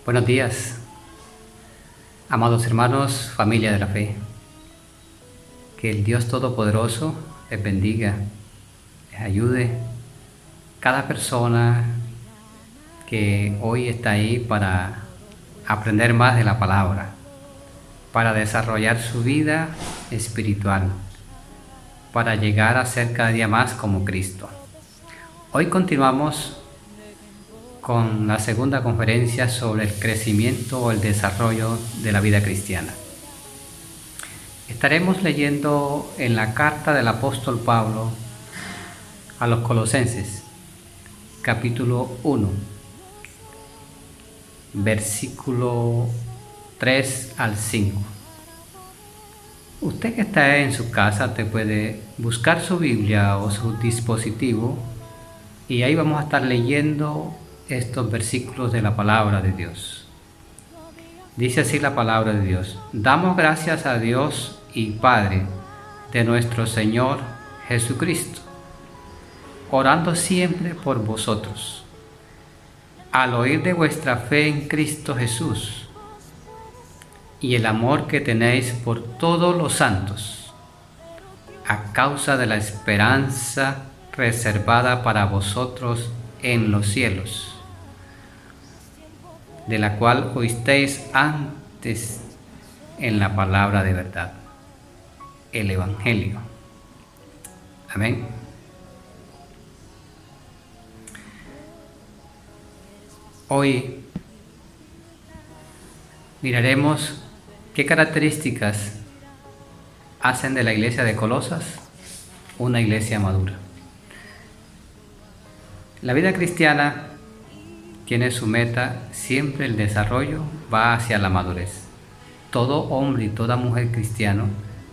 Buenos días, amados hermanos, familia de la fe. Que el Dios Todopoderoso les bendiga, les ayude. Cada persona que hoy está ahí para aprender más de la palabra, para desarrollar su vida espiritual, para llegar a ser cada día más como Cristo. Hoy continuamos con la segunda conferencia sobre el crecimiento o el desarrollo de la vida cristiana. Estaremos leyendo en la carta del apóstol Pablo a los Colosenses, capítulo 1, versículo 3 al 5. Usted que está en su casa te puede buscar su Biblia o su dispositivo y ahí vamos a estar leyendo estos versículos de la palabra de Dios. Dice así la palabra de Dios: damos gracias a Dios y Padre de nuestro Señor Jesucristo, orando siempre por vosotros, al oír de vuestra fe en Cristo Jesús y el amor que tenéis por todos los santos, a causa de la esperanza reservada para vosotros en los cielos, de la cual oísteis antes en la palabra de verdad, el Evangelio. Amén. Hoy miraremos qué características hacen de la iglesia de Colosas una iglesia madura. La vida cristiana tiene su meta, siempre el desarrollo va hacia la madurez. Todo hombre y toda mujer cristiano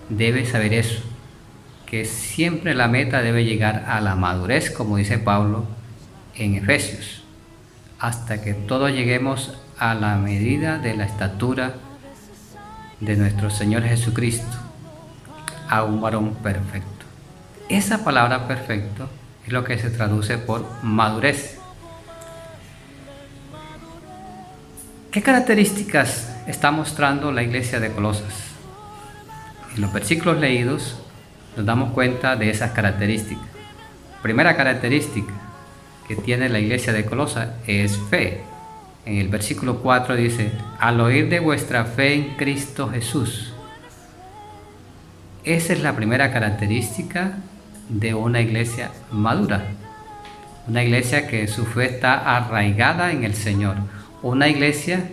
debe saber eso, que siempre la meta debe llegar a la madurez, como dice Pablo en Efesios, hasta que todos lleguemos a la medida de la estatura de nuestro Señor Jesucristo, a un varón perfecto. Esa palabra perfecto es lo que se traduce por madurez. ¿Qué características está mostrando la iglesia de Colosas? En los versículos leídos nos damos cuenta de esas características. Primera característica que tiene la iglesia de Colosas es fe. En el versículo 4 dice: al oír de vuestra fe en Cristo Jesús. Esa es la primera característica de una iglesia madura, una iglesia que su fe está arraigada en el Señor, una iglesia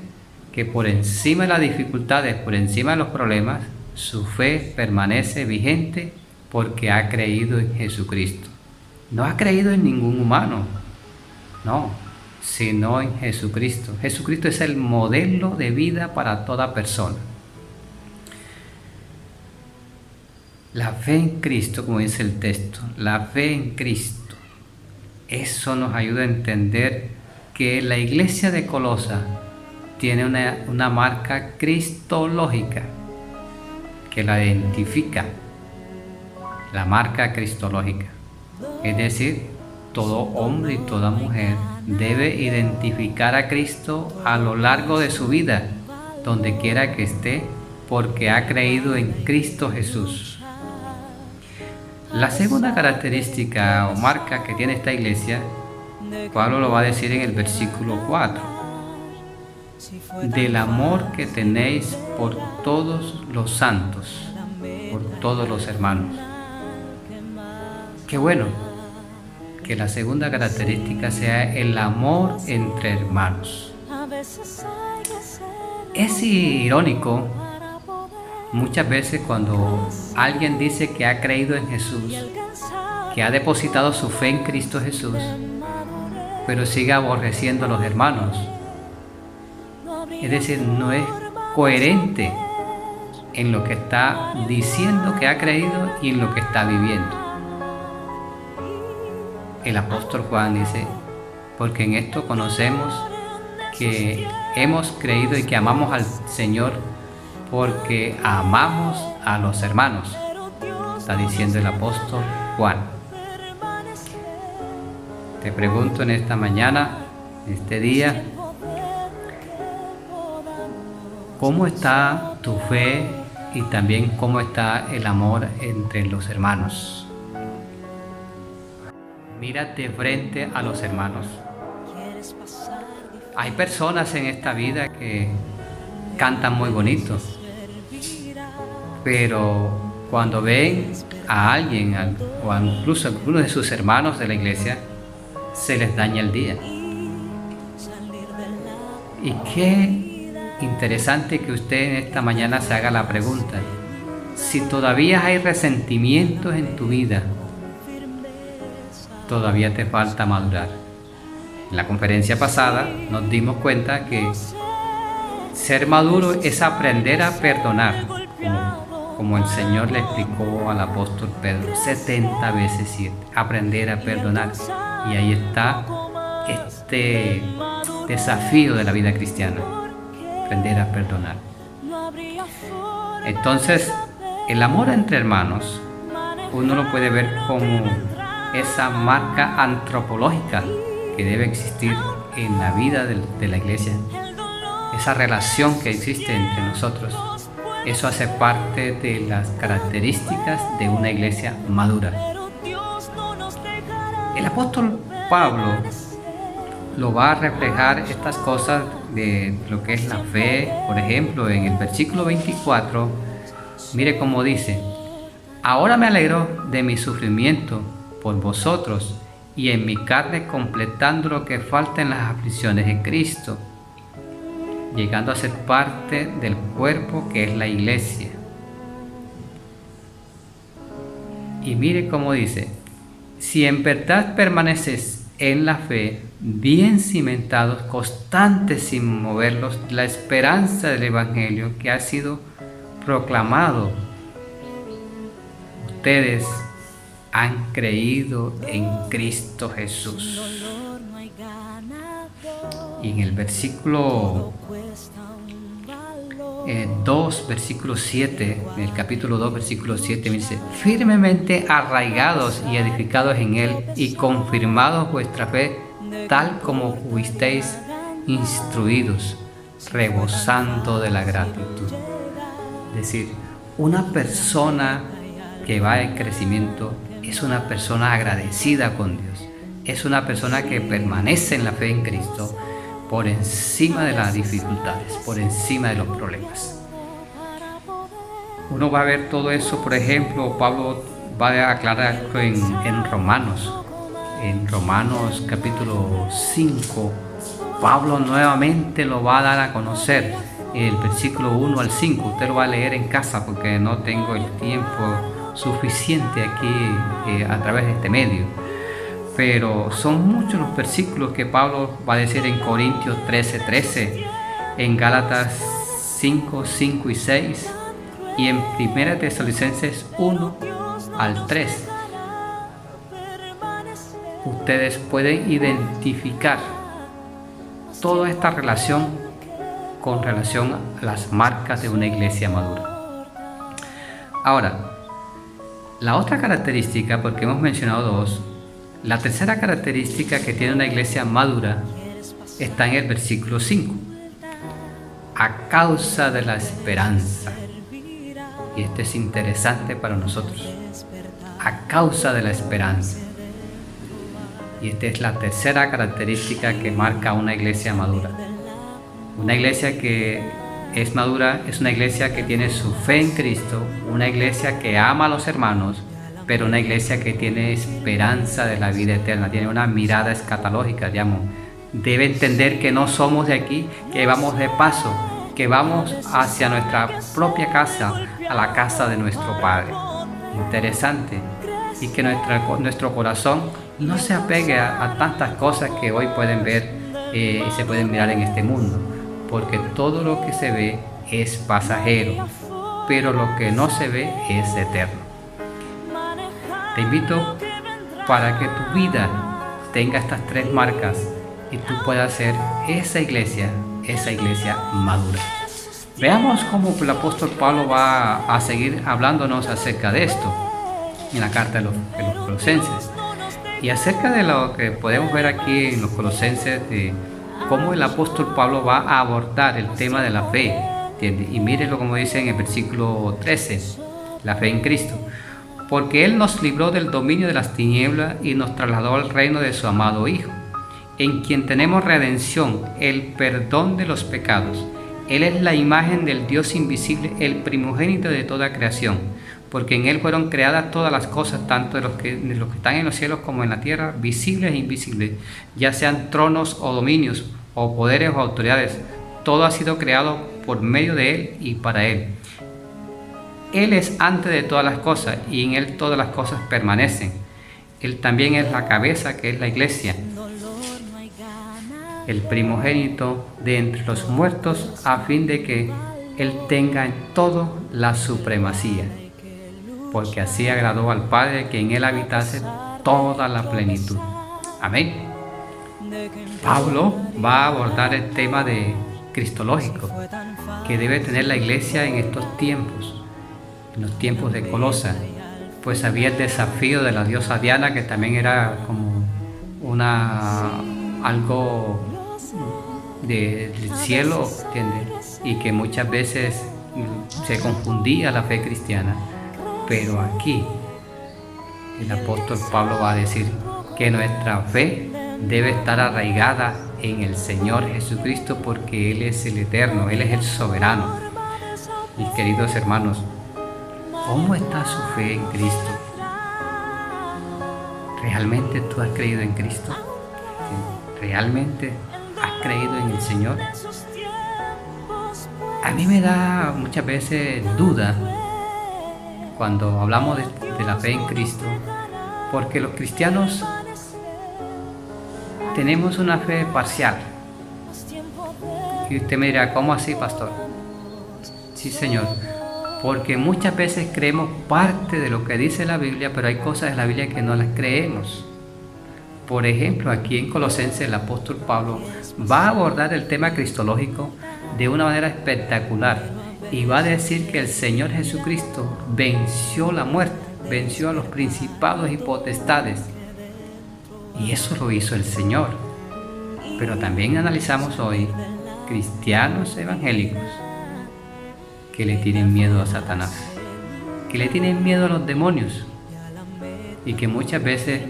que por encima de las dificultades, por encima de los problemas, su fe permanece vigente porque ha creído en Jesucristo. No ha creído en ningún humano, no, sino en Jesucristo. Jesucristo es el modelo de vida para toda persona. La fe en Cristo, como dice el texto, la fe en Cristo, eso nos ayuda a entender que la iglesia de Colosas tiene una marca cristológica que la identifica, la marca cristológica. Es decir, todo hombre y toda mujer debe identificar a Cristo a lo largo de su vida, donde quiera que esté, porque ha creído en Cristo Jesús. La segunda característica o marca que tiene esta iglesia, Pablo lo va a decir en el versículo 4, del amor que tenéis por todos los santos, por todos los hermanos. Qué bueno que la segunda característica sea el amor entre hermanos. Es irónico muchas veces cuando alguien dice que ha creído en Jesús, que ha depositado su fe en Cristo Jesús, pero sigue aborreciendo a los hermanos. Es decir, no es coherente en lo que está diciendo que ha creído y en lo que está viviendo. El apóstol Juan dice: porque en esto conocemos que hemos creído y que amamos al Señor, porque amamos a los hermanos, está diciendo el apóstol Juan. Te pregunto en esta mañana, en este día, cómo está tu fe y también cómo está el amor entre los hermanos. Mírate frente a los hermanos. Hay personas en esta vida que cantan muy bonito, pero cuando ven a alguien o incluso a algunos de sus hermanos de la iglesia, se les daña el día. Y qué interesante que usted en esta mañana se haga la pregunta: si todavía hay resentimientos en tu vida, todavía te falta madurar. En la conferencia pasada nos dimos cuenta que ser maduro es aprender a perdonar, como el Señor le explicó al apóstol Pedro 70 veces 7, aprender a perdonar. Y ahí está este desafío de la vida cristiana, aprender a perdonar. Entonces, el amor entre hermanos, uno lo puede ver como esa marca antropológica que debe existir en la vida de la iglesia, esa relación que existe entre nosotros. Eso hace parte de las características de una iglesia madura. El apóstol Pablo lo va a reflejar estas cosas de lo que es la fe. Por ejemplo, en el versículo 24, mire cómo dice: ahora me alegro de mi sufrimiento por vosotros y en mi carne completando lo que falta en las aflicciones de Cristo, llegando a ser parte del cuerpo que es la iglesia. Y mire cómo dice: si en verdad permaneces en la fe, bien cimentados, constantes sin moverlos, la esperanza del Evangelio que ha sido proclamado, ustedes han creído en Cristo Jesús. Y en el versículo 2, versículo 7, en el capítulo 2, versículo 7, me dice: firmemente arraigados y edificados en Él y confirmados vuestra fe, tal como fuisteis instruidos, rebosando de la gratitud. Es decir, una persona que va en crecimiento es una persona agradecida con Dios, es una persona que permanece en la fe en Cristo por encima de las dificultades, por encima de los problemas. Uno va a ver todo eso, por ejemplo, Pablo va a aclararlo en Romanos. En Romanos capítulo 5, Pablo nuevamente lo va a dar a conocer, el versículo 1 al 5. Usted lo va a leer en casa porque no tengo el tiempo suficiente aquí a través de este medio, pero son muchos los versículos que Pablo va a decir en Corintios 13:13, en Gálatas 5:5 y 6 y en 1 Tesalonicenses 1 al 3. Ustedes pueden identificar toda esta relación con relación a las marcas de una iglesia madura. Ahora, la otra característica, porque hemos mencionado dos, la tercera característica que tiene una iglesia madura está en el versículo 5. A causa de la esperanza. Y esto es interesante para nosotros. A causa de la esperanza. Y esta es la tercera característica que marca una iglesia madura. Una iglesia que es madura es una iglesia que tiene su fe en Cristo, una iglesia que ama a los hermanos, pero una iglesia que tiene esperanza de la vida eterna, tiene una mirada escatológica, digamos. Debe entender que no somos de aquí, que vamos de paso, que vamos hacia nuestra propia casa, a la casa de nuestro Padre. Interesante. Y que nuestro corazón no se apegue a tantas cosas que hoy pueden ver y se pueden mirar en este mundo, porque todo lo que se ve es pasajero, pero lo que no se ve es eterno. Te invito para que tu vida tenga estas tres marcas y tú puedas ser esa iglesia madura. Veamos cómo el apóstol Pablo va a seguir hablándonos acerca de esto en la carta de los Colosenses, y acerca de lo que podemos ver aquí en los Colosenses, de cómo el apóstol Pablo va a abordar el tema de la fe, ¿entiende? Y mírenlo como dice en el versículo 13, la fe en Cristo. Porque Él nos libró del dominio de las tinieblas y nos trasladó al reino de su amado Hijo, en quien tenemos redención, el perdón de los pecados. Él es la imagen del Dios invisible, el primogénito de toda creación, porque en Él fueron creadas todas las cosas, tanto de los que están en los cielos como en la tierra, visibles e invisibles, ya sean tronos o dominios, o poderes o autoridades. Todo ha sido creado por medio de Él y para Él. Él es antes de todas las cosas, y en Él todas las cosas permanecen. Él también es la cabeza, que es la iglesia, el primogénito de entre los muertos, a fin de que Él tenga en todo la supremacía, porque así agradó al Padre que en Él habitase toda la plenitud. Amén. Pablo va a abordar el tema de cristológico que debe tener la iglesia en estos tiempos, en los tiempos de Colosa, pues había el desafío de la diosa Diana, que también era como algo del cielo, ¿entiendes? Y que muchas veces se confundía la fe cristiana. Pero aquí el apóstol Pablo va a decir que nuestra fe debe estar arraigada en el Señor Jesucristo, porque Él es el eterno, Él es el soberano. Mis queridos hermanos, ¿cómo está su fe en Cristo? ¿Realmente tú has creído en Cristo? ¿Realmente has creído en el Señor? A mí me da muchas veces duda cuando hablamos de la fe en Cristo, porque los cristianos tenemos una fe parcial. Y usted me dirá, ¿cómo así, pastor? Sí, Señor, porque muchas veces creemos parte de lo que dice la Biblia, pero hay cosas de la Biblia que no las creemos. Por ejemplo, aquí en Colosenses el apóstol Pablo va a abordar el tema cristológico de una manera espectacular y va a decir que el Señor Jesucristo venció la muerte, venció a los principados y potestades. Y eso lo hizo el Señor. Pero también analizamos hoy cristianos evangélicos que le tienen miedo a Satanás, que le tienen miedo a los demonios, y que muchas veces,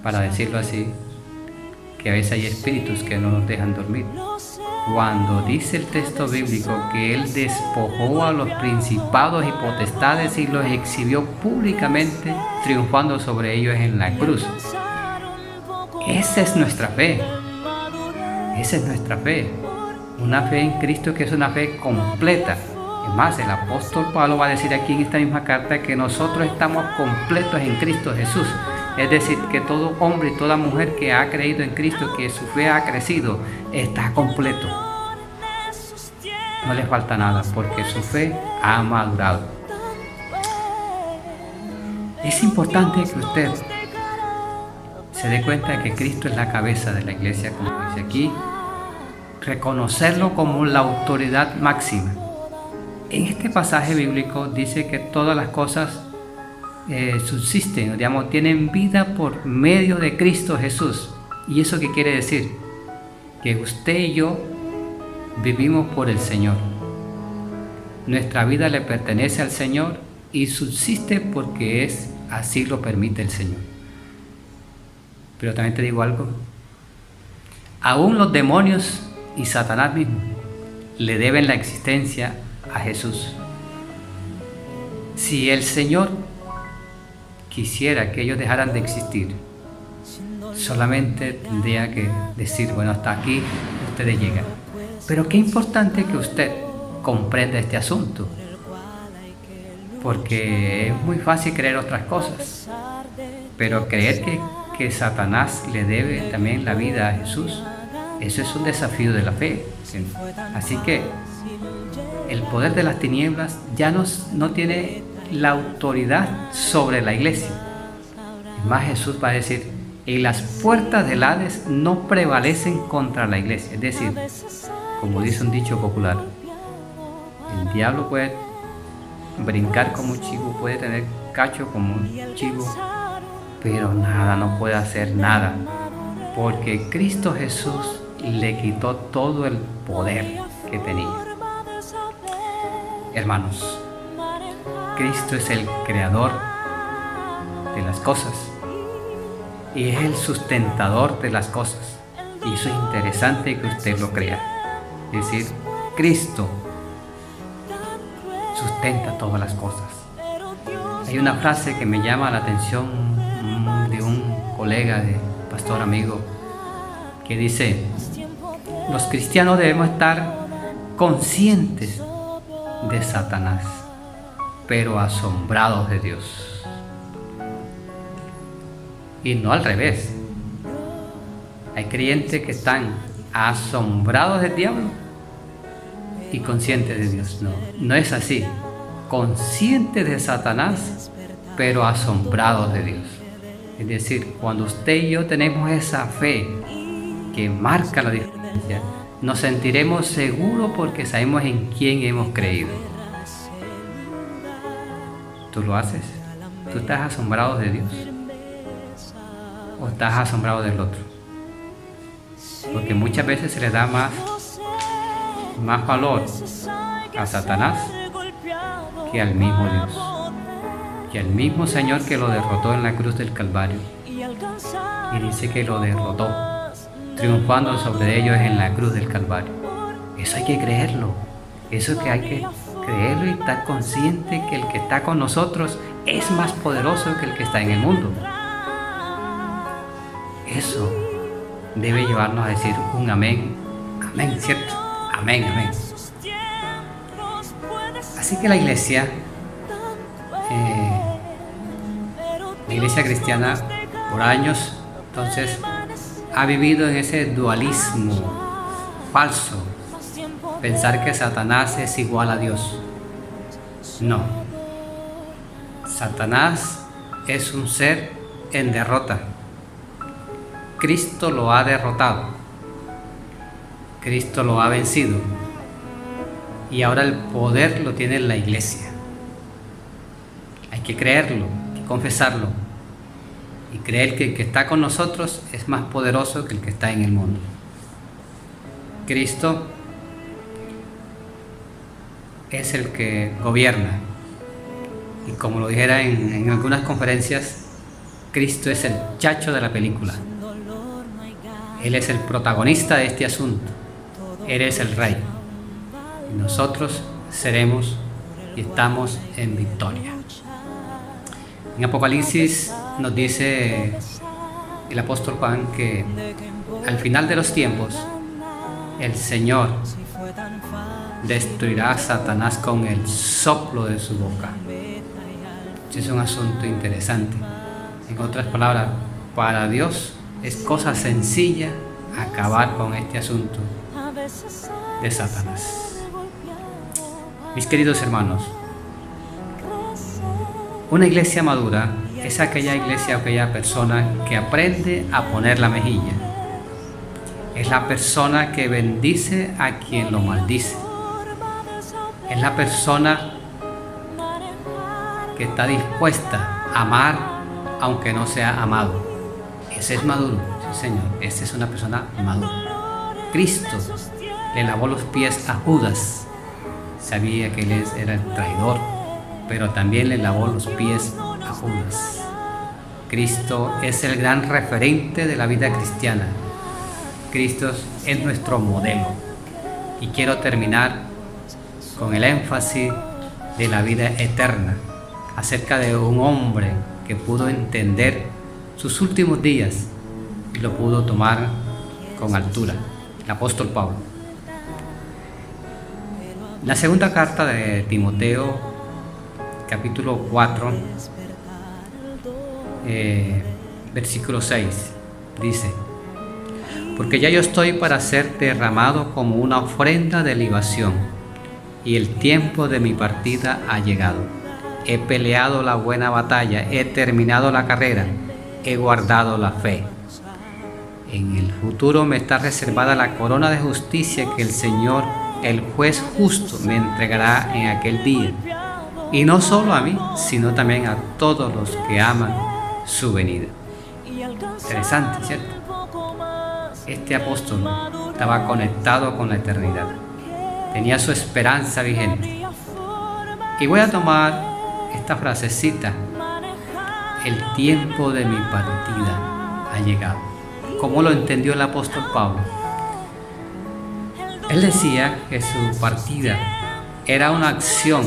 para decirlo así, que a veces hay espíritus que no nos dejan dormir. Cuando dice el texto bíblico que Él despojó a los principados y potestades y los exhibió públicamente, triunfando sobre ellos en la cruz. Esa es nuestra fe. Esa es nuestra fe. Una fe en Cristo que es una fe completa. Es más, el apóstol Pablo va a decir aquí en esta misma carta que nosotros estamos completos en Cristo Jesús. Es decir, que todo hombre y toda mujer que ha creído en Cristo, que su fe ha crecido, está completo. No le falta nada, porque su fe ha madurado. Es importante que usted se dé cuenta de que Cristo es la cabeza de la iglesia, como dice aquí, reconocerlo como la autoridad máxima. En este pasaje bíblico dice que todas las cosas subsisten, digamos, tienen vida por medio de Cristo Jesús. ¿Y eso qué quiere decir? Que usted y yo vivimos por el Señor. Nuestra vida le pertenece al Señor y subsiste porque así lo permite el Señor. Pero también te digo algo, aún los demonios y Satanás mismo le deben la existencia a Jesús. Si el Señor quisiera que ellos dejaran de existir, solamente tendría que decir, bueno, hasta aquí ustedes llegan. Pero qué importante que usted comprenda este asunto, porque es muy fácil creer otras cosas, pero creer que Satanás le debe también la vida a Jesús, eso es un desafío de la fe. Así que el poder de las tinieblas ya no tiene la autoridad sobre la iglesia. Es más, Jesús va a decir, y las puertas del Hades no prevalecen contra la iglesia. Es decir, como dice un dicho popular, el diablo puede brincar como un chivo, puede tener cacho como un chivo, pero nada, no puede hacer nada, porque Cristo Jesús le quitó todo el poder. que tenía. Hermanos, Cristo es el creador de las cosas y es el sustentador de las cosas. Y eso es interesante que usted lo crea. Es decir, Cristo sustenta todas las cosas. Hay una frase que me llama la atención de un colega, de pastor amigo, que dice: los cristianos debemos estar conscientes de Satanás, pero asombrados de Dios. Y no al revés. Hay creyentes que están asombrados del diablo y conscientes de Dios. No es así. Conscientes de Satanás, pero asombrados de Dios. Es decir, cuando usted y yo tenemos esa fe que marca la diferencia, nos sentiremos seguros porque sabemos en quién hemos creído. ¿Tú lo haces? ¿Tú estás asombrado de Dios? ¿O estás asombrado del otro? Porque muchas veces se le da más valor a Satanás que al mismo Dios, que al mismo Señor que lo derrotó en la cruz del Calvario. Y dice que lo derrotó, triunfando sobre ellos en la cruz del Calvario. Eso hay que creerlo. Eso que hay que creerlo y estar consciente que el que está con nosotros es más poderoso que el que está en el mundo. Eso debe llevarnos a decir un amén. Amén, ¿cierto? Amén, amén. Así que la iglesia cristiana por años, entonces, ha vivido en ese dualismo falso, pensar que Satanás es igual a Dios. No. Satanás es un ser en derrota. Cristo lo ha derrotado. Cristo lo ha vencido. Y ahora el poder lo tiene la iglesia. Hay que creerlo, hay que confesarlo. Y creer que el que está con nosotros es más poderoso que el que está en el mundo. Cristo es el que gobierna. Y como lo dijera en algunas conferencias, Cristo es el chacho de la película. Él es el protagonista de este asunto. Él es el rey. Y nosotros seremos y estamos en victoria. En Apocalipsis nos dice el apóstol Juan que al final de los tiempos el Señor destruirá a Satanás con el soplo de su boca. Es un asunto interesante. En otras palabras, para Dios es cosa sencilla acabar con este asunto de Satanás. Mis queridos hermanos, una iglesia madura es aquella iglesia, aquella persona que aprende a poner la mejilla. Es la persona que bendice a quien lo maldice. Es la persona que está dispuesta a amar aunque no sea amado. Ese es maduro, sí Señor, esa es una persona madura. Cristo le lavó los pies a Judas. Sabía que él era el traidor, pero también le lavó los pies a Judas. Cristo es el gran referente de la vida cristiana. Cristo es nuestro modelo. Y quiero terminar con el énfasis de la vida eterna, acerca de un hombre que pudo entender sus últimos días y lo pudo tomar con altura, el apóstol Pablo. La segunda carta de Timoteo, capítulo 4, versículo 6, dice: porque ya yo estoy para ser derramado como una ofrenda de libación, y el tiempo de mi partida ha llegado. He peleado la buena batalla, he terminado la carrera, he guardado la fe. En el futuro me está reservada la corona de justicia que el Señor, el juez justo, me entregará en aquel día. Y no solo a mí, sino también a todos los que aman su venida. Interesante, ¿cierto? Este apóstol estaba conectado con la eternidad. tenía su esperanza vigente. Y voy a tomar esta frasecita: el tiempo de mi partida ha llegado. ¿Cómo lo entendió el apóstol Pablo? Él decía que su partida era una acción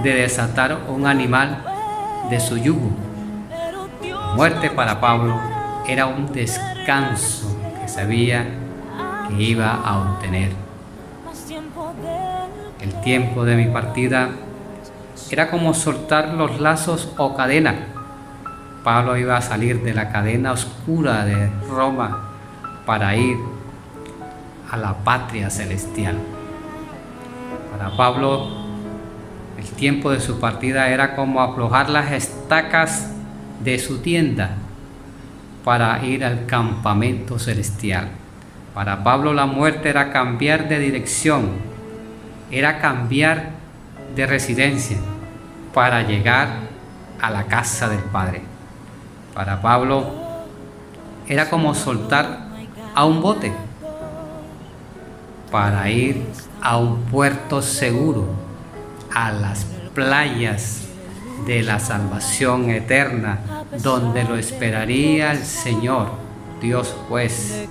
de desatar un animal de su yugo. Muerte para Pablo era un descanso que sabía que iba a obtener. El tiempo de mi partida era como soltar los lazos o cadena. Pablo iba a salir de la cadena oscura de Roma para ir a la patria celestial. Para Pablo, el tiempo de su partida era como aflojar las estacas de su tienda para ir al campamento celestial. Para Pablo, la muerte era cambiar de dirección, era cambiar de residencia para llegar a la casa del Padre. Para Pablo, era como soltar a un bote para ir a un puerto seguro, a las playas de la salvación eterna, donde lo esperaría el Señor, Dios juez,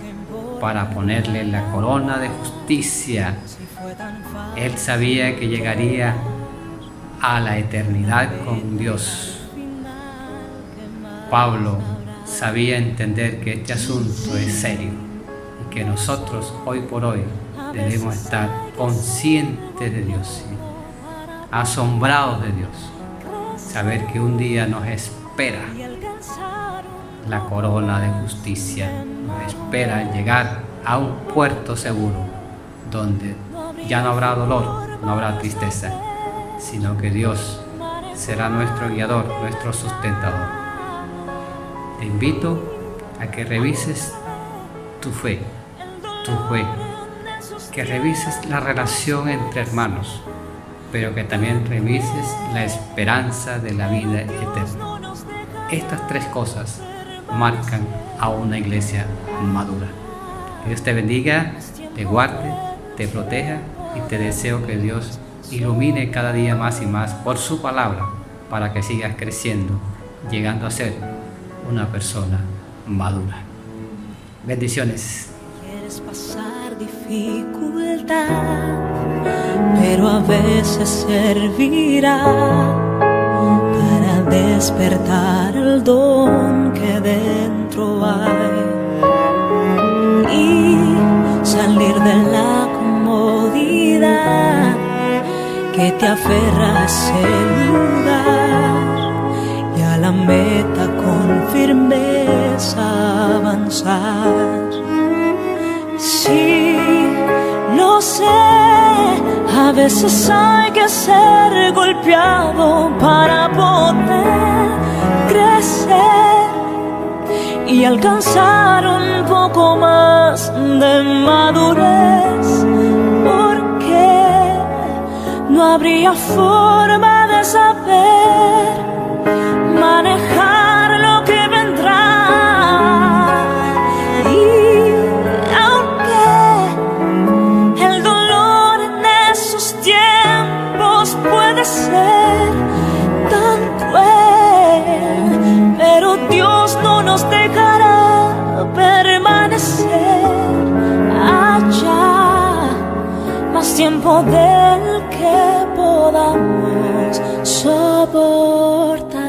para ponerle la corona de justicia. Él sabía que llegaría a la eternidad con Dios. Pablo sabía entender que este asunto es serio y que nosotros hoy por hoy debemos estar conscientes de Dios, asombrados de Dios, saber que un día nos espera la corona de justicia, nos espera llegar a un puerto seguro donde ya no habrá dolor, no habrá tristeza, sino que Dios será nuestro guiador, nuestro sustentador. Te invito a que revises tu fe, que revises la relación entre hermanos, pero que también revises la esperanza de la vida eterna. Estas tres cosas marcan a una iglesia madura. Que Dios te bendiga, te guarde, te proteja y te deseo que Dios ilumine cada día más y más por su palabra para que sigas creciendo, llegando a ser una persona madura. Bendiciones. Quieres pasar dificultad, pero a veces servirá para despertar el don que dentro hay y salir de la comodidad que te aferra a ese lugar y a la meta con firmeza avanzar. Sí, lo sé, a veces hay que ser golpeado para poder crecer y alcanzar un poco más de madurez, porque no habría forma de saber manejar lo que vendrá. Y aunque el dolor en esos tiempos puede ser tan cruel, pero Dios no nos dejará permanecer allá más tiempo del que podamos soportar.